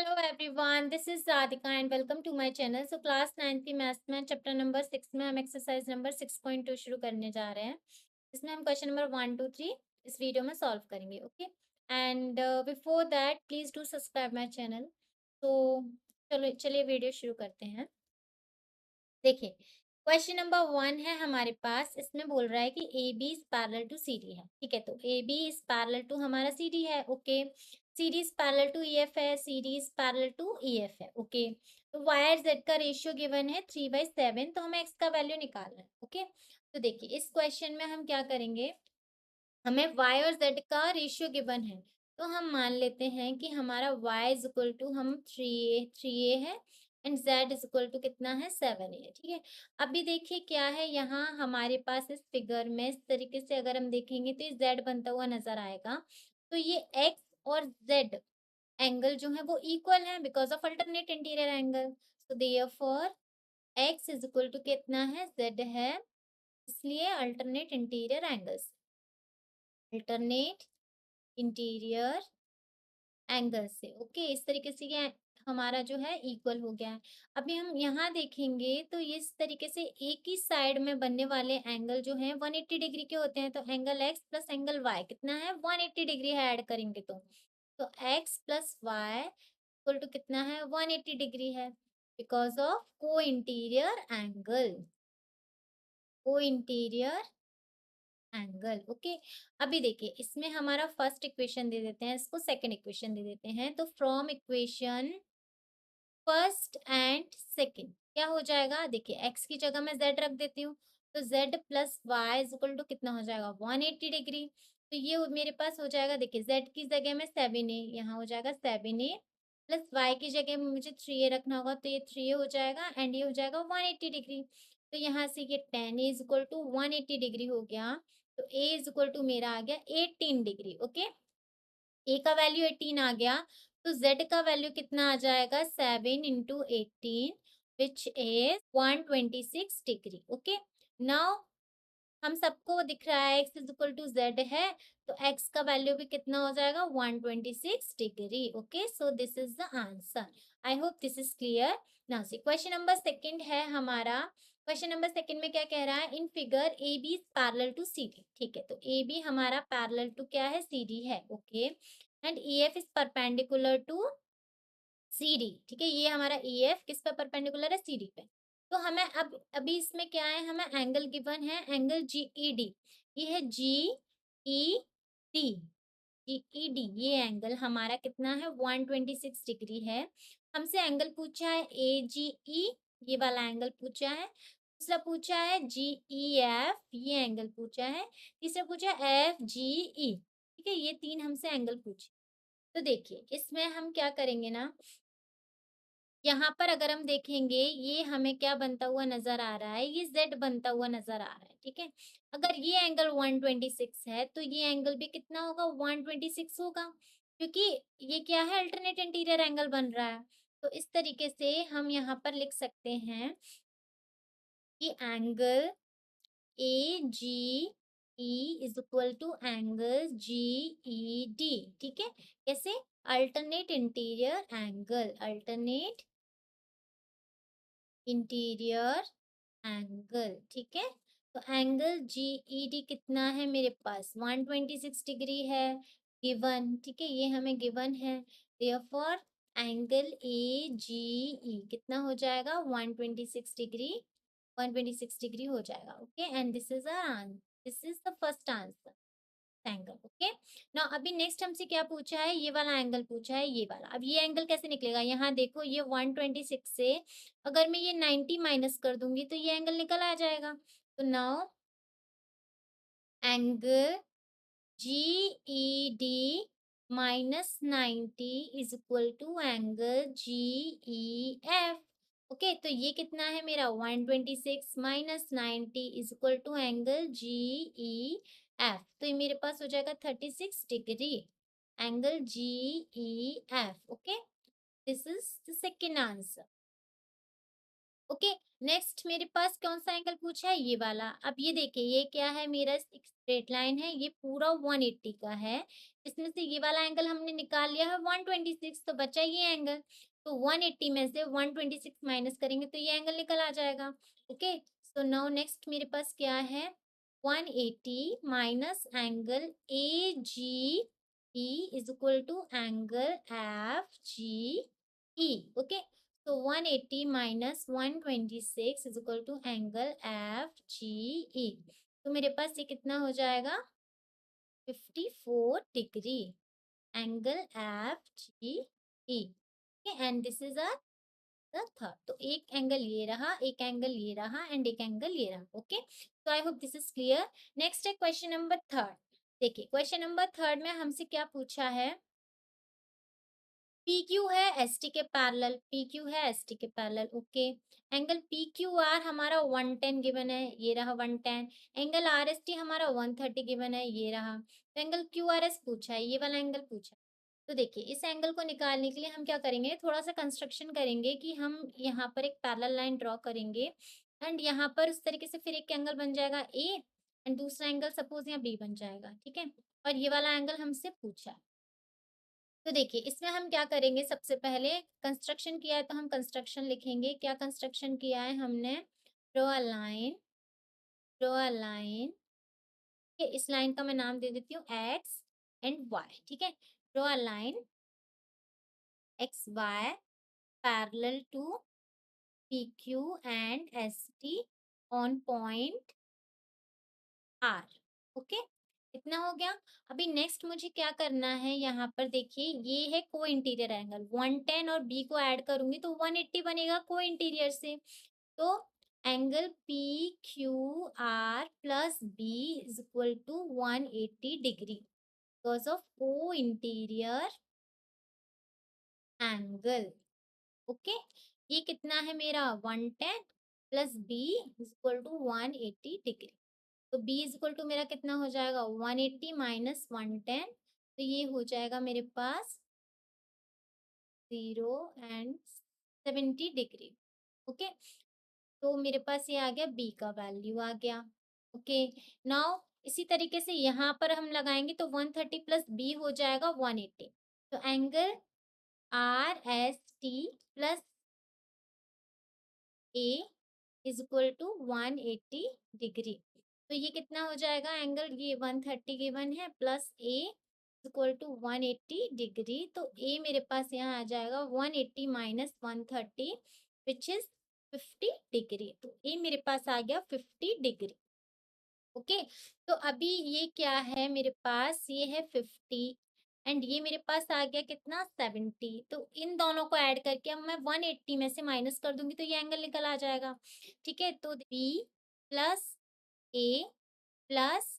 Hello everyone, this is Radhika and welcome to my channel. So class 9th की maths में chapter number 6 में हम exercise number 6.2 शुरू करने जा रहे हैं। इसमें हम क्वेश्चन नंबर 1 2 3 इस वीडियो में सॉल्व करेंगे। Okay, and before that please do subscribe my channel. तो चलो चलिए वीडियो शुरू करते हैं। देखिए, क्वेश्चन नंबर 1 है हमारे पास। इसमें बोल रहा है कि A B is parallel to C D है। ठीक है, तो A B is parallel to हमारा सी डी है। Okay, C D is parallel to E F है, C D is parallel to E F है। ओके, तो वाई और जेड का रेशियो गिवन है 3/7, तो हमें एक्स का वैल्यू निकालना है। ओके, तो देखिए इस क्वेश्चन में हम क्या करेंगे, हमें y और z का रेशियो गिवन है। तो हम मान लेते हैं कि हमारा y इज इक्वल टू हम 3a है and z is equal to कितना है 7a है। ठीक है, अभी देखिए क्या है यहाँ हमारे पास इस फिगर में, इस तरीके से अगर हम देखेंगे तो ये z बनता हुआ नजर आएगा। तो ये x और z एंगल जो है वो इक्वल है because of alternate interior angle. So therefore x is equal to कितना है z है, इसलिए alternate interior angles, alternate interior angle से। ओके, इस तरीके से ये हमारा जो है इक्वल हो गया है। अभी हम यहाँ देखेंगे तो ये इस तरीके से एक ही साइड में बनने वाले एंगल जो है 180 डिग्री के होते हैं। तो angle X plus angle Y कितना है 180 डिग्री है, ऐड करेंगे तो X plus Y equal to कितना है 180 डिग्री है because of co interior angle, co interior angle. Okay, अभी देखिए इसमें हमारा फर्स्ट इक्वेशन दे देते हैं, इसको सेकंड इक्वेशन दे देते हैं। तो from equation first and second क्या हो जाएगा, देखिए एक्स की जगह मैं जेड रख देती हूँ। तो Z plus Y is equal to कितना हो जाएगा 180 डिग्री। तो ये मेरे पास हो जाएगा, देखिए जेड की जगह में 7a, यहाँ हो जाएगा 7a प्लस वाई की जगह में मुझे 3a रखना होगा, तो ये 3a हो जाएगा एंड ये हो जाएगा 180 डिग्री। तो यहाँ से ये 10a is equal to 180 degree हो गया। तो a इज इक्वल टू मेरा आ गया 18 डिग्री। ओके, ए का वैल्यू 18 आ गया, तो जेड का वैल्यू कितना आ जाएगा 7 into 18 which is 126 degree. Okay, now हम सबको दिख रहा है x is equal to Z है, तो x का वैल्यू भी कितना हो जाएगा 126 degree. Okay, so this is the answer. I hope this is clear. Now see question number second है हमारा। क्वेश्चन नंबर सेकंड में क्या कह रहा है, in figure A B is parallel to C D. ठीक है, तो ए बी हमारा पैरेलल टू क्या है सी डी है। Okay, and E F is perpendicular to C D. ठीक है, ये हमारा ई एफ किस पे परपेंडिकुलर है सी डी पे। तो हमें अब अभी इसमें क्या है, हमें एंगल गिवन है एंगल जी ई डी। ये है जी ई डी, जी ई डी ये एंगल हमारा कितना है 126 डिग्री है। हमसे एंगल पूछा है ए जी ई, ये वाला एंगल पूछा है। दूसरा पूछा है जी ई एफ, ये एंगल पूछा है। तीसरा पूछा है एफ जी ई। ठीक है, ये तीन हमसे एंगल पूछे। तो देखिए इसमें हम क्या करेंगे ना, यहाँ पर अगर हम देखेंगे ये हमें क्या बनता हुआ नजर आ रहा है, ये z बनता हुआ नजर आ रहा है। ठीक है, अगर ये एंगल 126 है तो ये एंगल भी कितना होगा 126 होगा, क्योंकि ये क्या है अल्टरनेट इंटीरियर एंगल बन रहा है। तो इस तरीके से हम यहाँ पर लिख सकते हैं कि angle A G E is equal to angle G E D. ठीक है, कैसे, alternate interior angle, alternate interior angle. ठीक है, तो एंगल जी ई डी कितना है मेरे पास 126 डिग्री है गिवन। ठीक है, ये हमें गिवन है। देयरफॉर एंगल ए जी ई कितना हो जाएगा 126 डिग्री, 126 डिग्री हो जाएगा। Okay, and this is answer, this is the first answer angle. Okay, ना अभी नेक्स्ट हमसे क्या पूछा है, ये वाला एंगल पूछा है, ये वाला। अब ये एंगल कैसे निकलेगा, यहाँ देखो ये 126 से अगर मैं ये 90 माइनस कर दूंगी तो ये एंगल निकल आ जाएगा। तो now angle G E D minus 90 is equal to angle G E F. Okay, तो ये कितना है मेरा 126 minus 90 is equal to angle G E F. तो ये मेरे पास हो जाएगा 36 degree, angle G E F. Okay, this is the second answer. Okay. Next मेरे पास कौन सा एंगल पूछा है, ये वाला। अब ये देखिए, ये क्या है, मेरा एक स्ट्रेट लाइन है, ये पूरा 180 का है। इसमें से ये वाला एंगल हमने निकाल लिया है 126, तो बचा ये एंगल। तो 180 में से 126 माइनस करेंगे तो ये एंगल निकल आ जाएगा। ओके, सो नाउ नेक्स्ट मेरे पास क्या है, 180 minus angle A G E is equal to angle F G E. Okay, तो 180 minus 126 is equal to angle F G E. तो मेरे पास ये कितना हो जाएगा, 54 degree, angle F G E. And this is a the third. तो एक एंगल ये रहा, एक एंगल ये रहा, एंड एक एंगल ये रहा। ओके, तो I hope this is clear. Next है क्वेश्चन नंबर थर्ड। देखिए, क्वेश्चन नंबर थर्ड में हमसे क्या पूछा है, पी क्यू है एस टी के पैरेलल, पी क्यू है एस टी के parallel. Okay, angle P Q are हमारा 110 गिवन है, ये रहा 110। एंगल आर एस टी हमारा 130 गिवन है, ये रहा। तो एंगल क्यू आर एस पूछा है, ये वाला एंगल पूछा है। तो देखिए, इस एंगल को निकालने के लिए हम क्या करेंगे, थोड़ा सा कंस्ट्रक्शन करेंगे कि हम यहाँ पर एक पैरेलल लाइन ड्रॉ करेंगे, एंड यहाँ पर उस तरीके से फिर एक एंगल बन जाएगा ए, एंड दूसरा एंगल सपोज यहाँ बी बन जाएगा। ठीक है, और ये वाला एंगल हमसे पूछा है। तो देखिए, इसमें हम क्या करेंगे, सबसे पहले कंस्ट्रक्शन किया है तो हम कंस्ट्रक्शन लिखेंगे। क्या कंस्ट्रक्शन किया है हमने, draw a line, draw a line. इस लाइन का मैं नाम दे देती हूँ एक्स एंड वाई। ठीक है, draw a line X Y parallel to P Q and S T on point R. Okay, इतना हो गया। अभी नेक्स्ट मुझे क्या करना है, यहाँ पर देखिए, ये है को इंटीरियर एंगल, 110 और बी को ऐड करूंगी तो 180 बनेगा को इंटीरियर से। तो angle P Q R plus B is equal to 180 degree because of co interior angle. Okay, ये कितना है मेरा, 110 plus B is equal to 180 degree. तो b इज इक्वल टू मेरा कितना हो जाएगा, 180 माइनस 110, तो ये हो जाएगा मेरे पास 0 एंड 70 डिग्री। ओके, तो मेरे पास ये आ गया b का वैल्यू आ गया। ओके, नाउ इसी तरीके से यहाँ पर हम लगाएंगे तो 130 प्लस b हो जाएगा 180। तो angle R S T plus A is equal to 180 degree. तो ये कितना हो जाएगा एंगल, ये 130 गिवन है plus A equal to 180 degree. तो ए मेरे पास यहाँ आ जाएगा 180 माइनस 130 विच इज 50 डिग्री। तो ए मेरे पास आ गया 50 डिग्री। ओके, तो अभी ये क्या है मेरे पास, ये है 50 एंड ये मेरे पास आ गया कितना, 70। तो इन दोनों को ऐड करके अब मैं 180 में से माइनस कर दूंगी तो ये एंगल निकल आ जाएगा। ठीक है, तो B plus A plus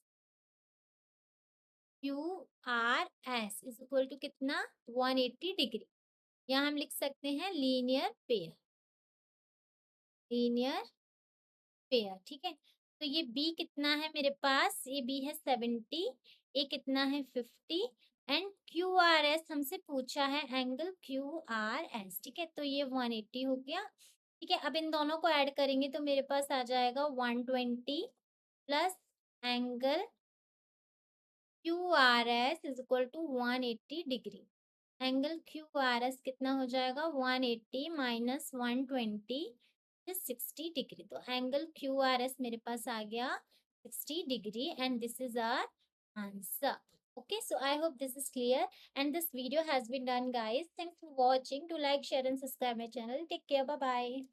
Q R S is equal to कितना, 180 डिग्री। यहाँ हम लिख सकते हैं लीनियर पेयर, लीनियर पेयर। ठीक है, तो ये b कितना है मेरे पास, ये b है 70, a कितना है 50, एंड क्यू आर एस हमसे पूछा है एंगल क्यू आर एस। ठीक है, तो ये 180 हो गया। ठीक है, अब इन दोनों को ऐड करेंगे तो मेरे पास आ जाएगा 120 प्लस angle Q R S is equal to 180 degree. Angle Q R S कितना हो जाएगा, 180 माइनस 120 60 डिग्री। तो एंगल क्यू आर एस मेरे पास आ गया 60 degree and this is our answer. Okay, so I hope this is clear and this video has been done, guys. Thanks for watching. Do like, share and subscribe my channel. Take care. Bye bye.